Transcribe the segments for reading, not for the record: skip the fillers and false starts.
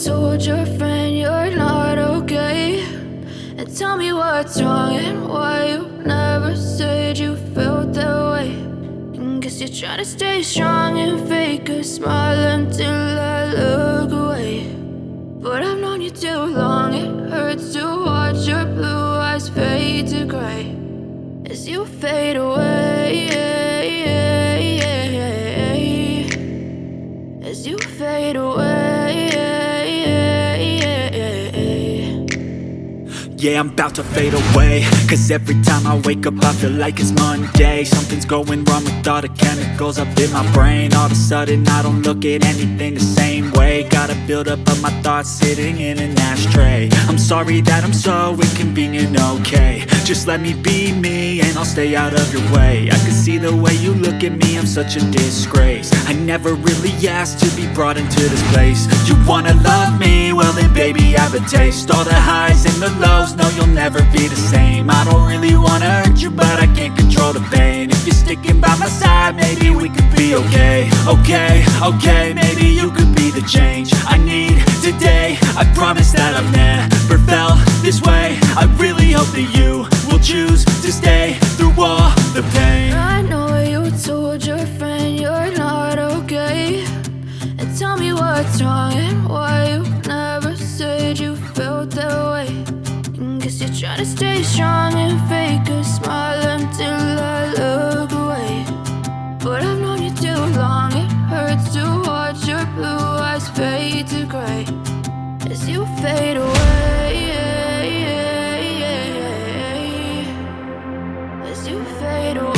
told your friend you're not okay, and tell me what's wrong and why you never said you felt that way. And guess you're trying to stay strong and fake a smile until I look away. But I've known you too long, it hurts to watch your blue eyes fade to gray as you fade away, as you fade away. Yeah, I'm about to fade away, cause every time I wake up I feel like it's Monday. Something's going wrong with all the chemicals up in my brain. All of a sudden I don't look at anything the same way. Gotta build up of my thoughts sitting in an ashtray. I'm sorry that I'm so inconvenient, okay. Just let me be me and I'll stay out of your way. I can see the way you look at me, I'm such a disgrace. I never really asked to be brought into this place. You wanna love me? Well then baby I have a taste. All the highs and the lows, no you'll never be the same. I don't really wanna hurt you but I can't control the pain. If you're sticking by my side maybe we could be okay. Okay, maybe you could be the change I need today. I promise that I've never felt this way. I really hope that you will choose to stay through all the pain. I know you told your friend you're not okay, and tell me what's wrong and why you never said you felt that way. And guess you're trying to stay strong and fake a smile until I look away. But I've known you too long, it hurts to watch your blue eyes fade to gray as you fade away, as you fade away,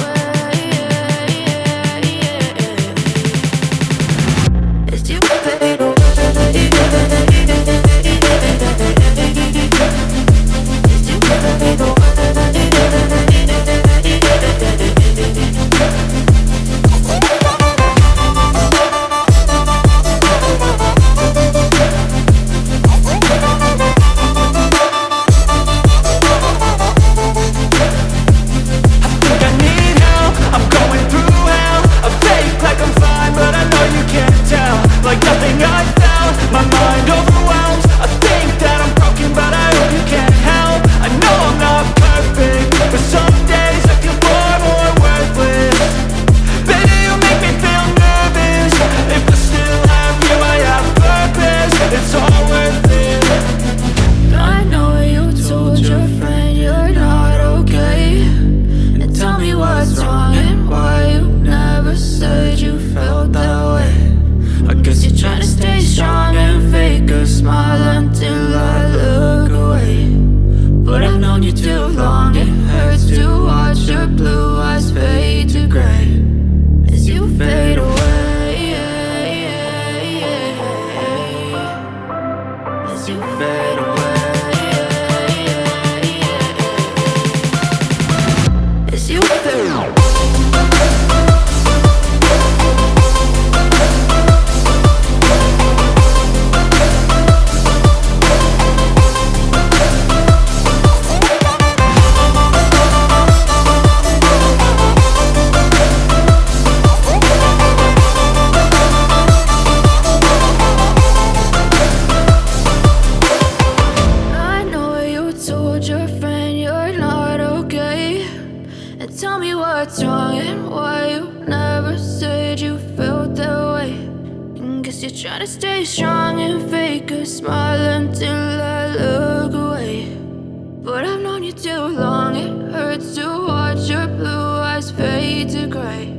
as you fade away. Like nothing I felt, my mind overwhelmed. I think that I'm broken, but I hope you can't help. I know I'm not perfect, but some days I feel far more worthless. Baby, you make me feel nervous. If I still have you, I have purpose. It's all worth it. I know you told your friend you're not okay, and tell me what's wrong and why you never said you felt that way. I guess you're trying to stay strong and fake a smile until I look away. But I've known you too long, it hurts to watch your blue eyes fade to gray as you fade away, as you fade away, as you fade away. Your friend you're not okay, and tell me what's wrong and why you never said you felt that way. And guess you're trying to stay strong and fake a smile until I look away. But I've known you too long, it hurts to watch your blue eyes fade to gray